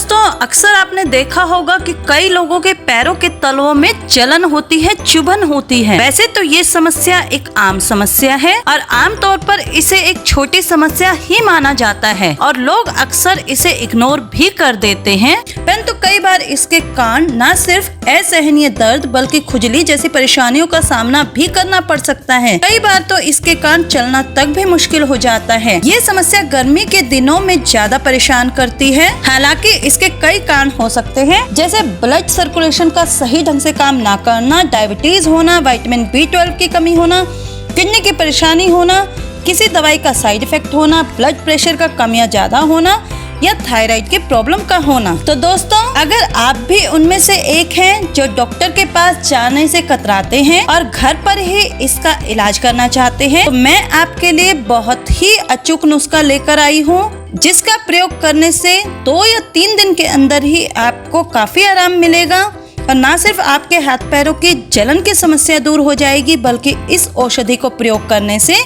दोस्तों अक्सर आपने देखा होगा कि कई लोगों के पैरों के तलवों में जलन होती है, चुभन होती है। वैसे तो ये समस्या एक आम समस्या है और आम तौर पर इसे एक छोटी समस्या ही माना जाता है और लोग अक्सर इसे इग्नोर भी कर देते हैं। परंतु कई बार इसके कारण न सिर्फ असहनीय दर्द बल्कि खुजली जैसी परेशानियों का सामना भी करना पड़ सकता है। कई बार तो इसके कारण चलना तक भी मुश्किल हो जाता है। ये समस्या गर्मी के दिनों में ज्यादा परेशान करती है। हालांकि इसके कई कारण हो सकते हैं, जैसे ब्लड सर्कुलेशन का सही ढंग से काम ना करना, डायबिटीज होना, विटामिन B12 की कमी होना, किडनी की परेशानी होना, किसी दवाई का साइड इफेक्ट होना, ब्लड प्रेशर का कम या ज्यादा होना या थायराइड की प्रॉब्लम का होना। तो दोस्तों अगर आप भी उनमें से एक हैं जो डॉक्टर के पास जाने से कतराते हैं और घर पर ही इसका इलाज करना चाहते हैं, तो मैं आपके लिए बहुत ही अचूक नुस्खा लेकर आई हूँ, जिसका प्रयोग करने से 2 या 3 दिन के अंदर ही आपको काफी आराम मिलेगा और न सिर्फ आपके हाथ पैरों की जलन की समस्या दूर हो जाएगी, बल्कि इस औषधि को प्रयोग करने से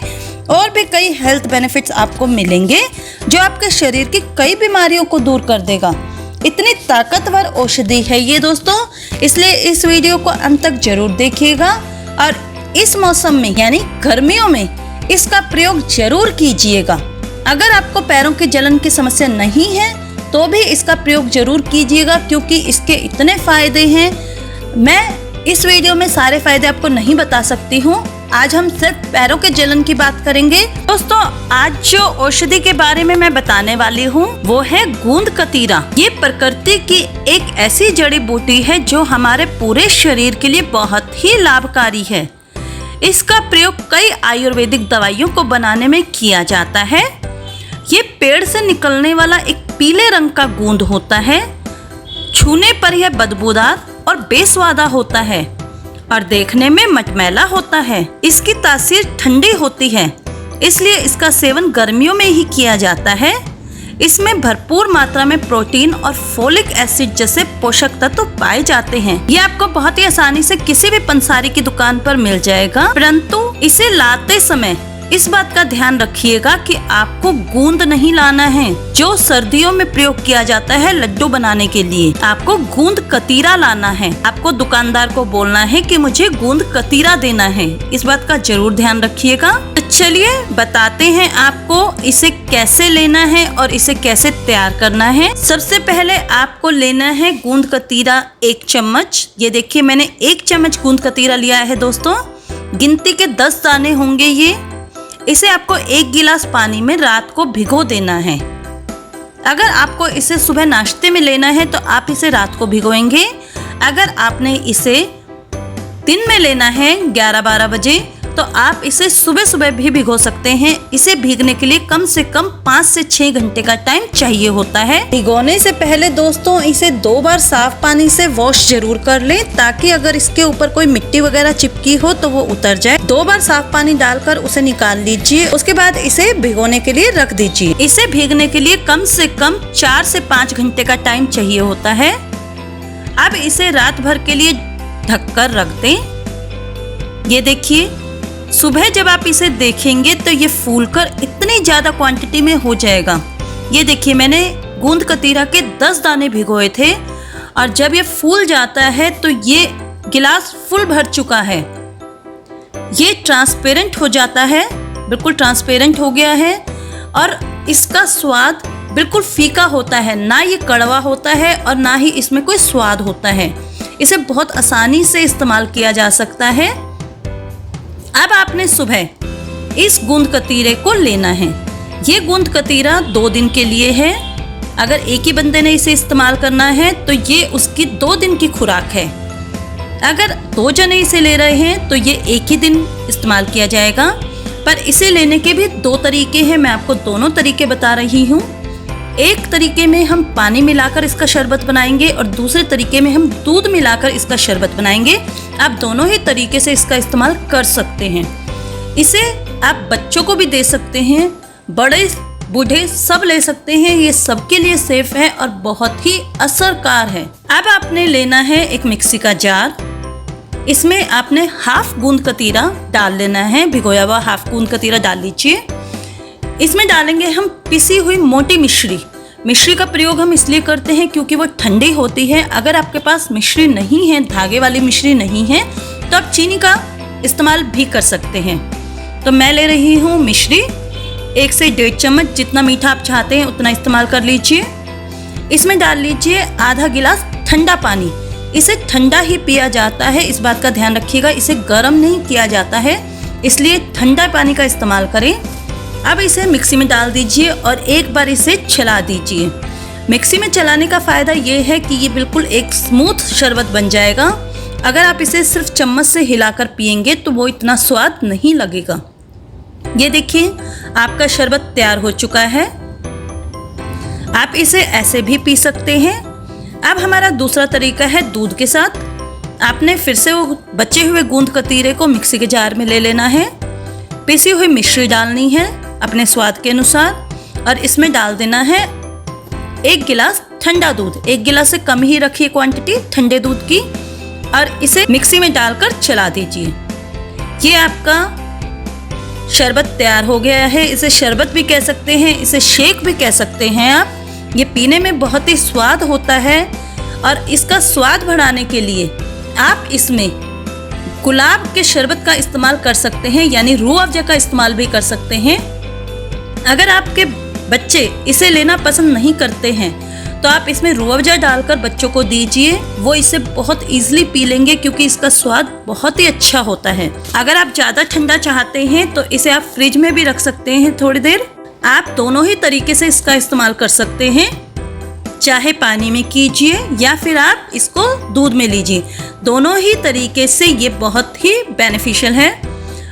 और भी कई हेल्थ बेनिफिट्स आपको मिलेंगे जो आपके शरीर की कई बीमारियों को दूर कर देगा। इतनी ताकतवर औषधि है ये दोस्तों, इसलिए इस वीडियो को अंत तक जरूर देखिएगा और इस मौसम में यानी गर्मियों में इसका प्रयोग जरूर कीजिएगा। अगर आपको पैरों की जलन की समस्या नहीं है तो भी इसका प्रयोग जरूर कीजिएगा, क्योंकि इसके इतने फायदे हैं। मैं इस वीडियो में सारे फायदे आपको नहीं बता सकती हूँ। आज हम सिर्फ पैरों के जलन की बात करेंगे। दोस्तों आज जो औषधि के बारे में मैं बताने वाली हूँ वो है गूंद कतीरा। ये प्रकृति की एक ऐसी जड़ी बूटी है जो हमारे पूरे शरीर के लिए बहुत ही लाभकारी है। इसका प्रयोग कई आयुर्वेदिक दवाइयों को बनाने में किया जाता है। ये पेड़ से निकलने वाला एक पीले रंग का गूंद होता है। छूने पर यह बदबूदार और बेस्वादा होता है और देखने में मटमैला होता है। इसकी तासीर ठंडी होती है, इसलिए इसका सेवन गर्मियों में ही किया जाता है। इसमें भरपूर मात्रा में प्रोटीन और फोलिक एसिड जैसे पोषक तत्व पाए जाते हैं। ये आपको बहुत ही आसानी से किसी भी पंसारी की दुकान पर मिल जाएगा, परंतु इसे लाते समय इस बात का ध्यान रखिएगा कि आपको गूंद नहीं लाना है जो सर्दियों में प्रयोग किया जाता है लड्डू बनाने के लिए। आपको गूंद कतीरा लाना है। आपको दुकानदार को बोलना है कि मुझे गूंद कतीरा देना है। इस बात का जरूर ध्यान रखिएगा। तो चलिए बताते हैं आपको इसे कैसे लेना है और इसे कैसे तैयार करना है। सबसे पहले आपको लेना है गूंद कतीरा 1 चम्मच। ये देखिए मैंने 1 चम्मच गूंद कतीरा लिया है दोस्तों। गिनती के 10 दाने होंगे ये। इसे आपको 1 गिलास पानी में रात को भिगो देना है। अगर आपको इसे सुबह नाश्ते में लेना है तो आप इसे रात को भिगोएंगे। अगर आपने इसे दिन में लेना है 11-12 बजे तो आप इसे सुबह सुबह भी भिगो सकते हैं। इसे भीगने के लिए कम से कम 5 से 6 घंटे का टाइम चाहिए होता है। भिगोने से पहले दोस्तों इसे 2 बार साफ पानी से वॉश जरूर कर लें, ताकि अगर इसके ऊपर कोई मिट्टी वगैरह चिपकी हो तो वो उतर जाए। 2 बार साफ पानी डालकर उसे निकाल लीजिए। उसके बाद इसे भिगोने के लिए रख दीजिए। इसे भीगने के लिए कम से कम 4 से 5 घंटे का टाइम चाहिए होता है। अब इसे रात भर के लिए ढककर रख दें। ये देखिए सुबह जब आप इसे देखेंगे तो ये फूलकर इतनी ज्यादा क्वांटिटी में हो जाएगा। ये देखिए मैंने गूंद कतीरा के 10 दाने भिगोए थे और जब ये फूल जाता है तो ये गिलास फुल भर चुका है। ये ट्रांसपेरेंट हो जाता है, बिल्कुल ट्रांसपेरेंट हो गया है और इसका स्वाद बिल्कुल फीका होता है। ना ये कड़वा होता है और ना ही इसमें कोई स्वाद होता है। इसे बहुत आसानी से इस्तेमाल किया जा सकता है। अब आपने सुबह इस गूंद कतीरे को लेना है। ये गूंद कतीरा 2 दिन के लिए है। अगर एक ही बंदे ने इसे इस्तेमाल करना है तो ये उसकी 2 दिन की खुराक है। अगर 2 जने इसे ले रहे हैं तो ये एक ही दिन इस्तेमाल किया जाएगा। पर इसे लेने के भी 2 तरीके हैं। मैं आपको दोनों तरीके बता रही हूँ। एक तरीके में हम पानी मिलाकर इसका शरबत बनाएंगे और दूसरे तरीके में हम दूध मिलाकर इसका शरबत बनाएंगे। आप दोनों ही तरीके से इसका इस्तेमाल कर सकते हैं। इसे आप बच्चों को भी दे सकते हैं, बड़े बूढ़े सब ले सकते हैं। ये सबके लिए सेफ है और बहुत ही असरकार है। अब आपने लेना है एक मिक्सी का जार। इसमें आपने हाफ गूंद कतीरा डाल लेना है। भिगोया हुआ हाफ गूंद कतीरा डाल लीजिए। इसमें डालेंगे हम पिसी हुई मोटी मिश्री। मिश्री का प्रयोग हम इसलिए करते हैं क्योंकि वो ठंडी होती है। अगर आपके पास मिश्री नहीं है, धागे वाली मिश्री नहीं है, तो आप चीनी का इस्तेमाल भी कर सकते हैं। तो मैं ले रही हूँ मिश्री, 1 से 1.5 चम्मच, जितना मीठा आप चाहते हैं उतना इस्तेमाल कर लीजिए। इसमें डाल लीजिए आधा गिलास ठंडा पानी। इसे ठंडा ही पिया जाता है, इस बात का ध्यान रखिएगा, इसे गर्म नहीं किया जाता है, इसलिए ठंडा पानी का इस्तेमाल करें। अब इसे मिक्सी में डाल दीजिए और एक बार इसे चला दीजिए। मिक्सी में चलाने का फ़ायदा ये है कि ये बिल्कुल एक स्मूथ शरबत बन जाएगा। अगर आप इसे सिर्फ चम्मच से हिलाकर पिएंगे तो वो इतना स्वाद नहीं लगेगा। ये देखिए, आपका शरबत तैयार हो चुका है। आप इसे ऐसे भी पी सकते हैं। अब हमारा दूसरा तरीका है दूध के साथ। आपने फिर से वो बचे हुए गूंद कतीरे को मिक्सी के जार में ले लेना है। पिसी हुई मिश्री डालनी है अपने स्वाद के अनुसार और इसमें डाल देना है 1 गिलास ठंडा दूध। 1 गिलास से कम ही रखिए क्वांटिटी ठंडे दूध की और इसे मिक्सी में डालकर चला दीजिए। ये आपका शरबत तैयार हो गया है। इसे शरबत भी कह सकते हैं, इसे शेक भी कह सकते हैं आप। ये पीने में बहुत ही स्वाद होता है और इसका स्वाद बढ़ाने के लिए आप इसमें गुलाब के शरबत का इस्तेमाल कर सकते हैं, यानी रूह अफ़ज़ा का इस्तेमाल भी कर सकते हैं। अगर आपके बच्चे इसे लेना पसंद नहीं करते हैं तो आप इसमें रूह अफ़ज़ा डालकर बच्चों को दीजिए, वो इसे बहुत ईजिली पी लेंगे क्योंकि इसका स्वाद बहुत ही अच्छा होता है। अगर आप ज़्यादा ठंडा चाहते हैं तो इसे आप फ्रिज में भी रख सकते हैं थोड़ी देर। आप दोनों ही तरीके से इसका इस्तेमाल कर सकते हैं, चाहे पानी में कीजिए या फिर आप इसको दूध में लीजिए। दोनों ही तरीके से ये बहुत ही बेनिफिशियल है।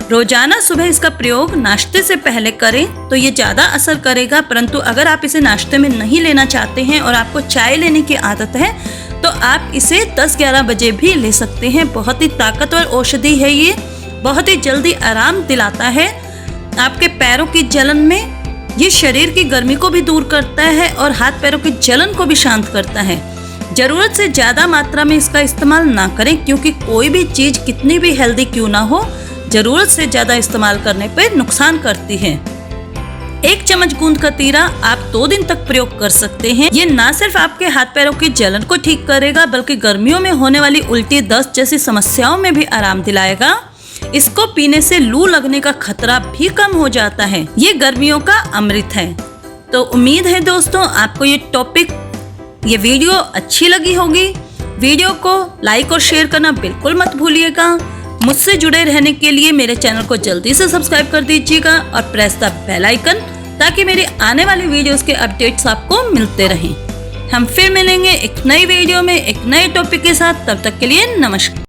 रोजाना सुबह इसका प्रयोग नाश्ते से पहले करें तो ये ज़्यादा असर करेगा, परंतु अगर आप इसे नाश्ते में नहीं लेना चाहते हैं और आपको चाय लेने की आदत है तो आप इसे 10-11 बजे भी ले सकते हैं। बहुत ही ताकतवर औषधि है ये, बहुत ही जल्दी आराम दिलाता है। आपके पैरों की जलन में ये शरीर की गर्मी को भी दूर करता है और हाथ पैरों की जलन को भी शांत करता है। ज़रूरत से ज़्यादा मात्रा में इसका इस्तेमाल ना करें क्योंकि कोई भी चीज़ कितनी भी हेल्दी क्यों ना हो, ज़रूरत से ज़्यादा इस्तेमाल करने पर नुकसान करती है। 1 चम्मच गूंद कतीरा आप 2 दिन तक प्रयोग कर सकते हैं। ये ना सिर्फ आपके हाथ पैरों की जलन को ठीक करेगा बल्कि गर्मियों में होने वाली उल्टी, दस्त जैसी समस्याओं में भी आराम दिलाएगा। इसको पीने से लू लगने का खतरा भी कम हो जाता है। ये गर्मियों का अमृत है। तो उम्मीद है दोस्तों आपको ये वीडियो अच्छी लगी होगी। वीडियो को लाइक और शेयर करना बिल्कुल मत भूलिएगा। मुझसे जुड़े रहने के लिए मेरे चैनल को जल्दी से सब्सक्राइब कर दीजिएगा और प्रेस द बेल आइकन ताकि मेरे आने वाले वीडियोस के अपडेट्स आपको मिलते रहें। हम फिर मिलेंगे एक नई वीडियो में एक नए टॉपिक के साथ। तब तक के लिए नमस्कार।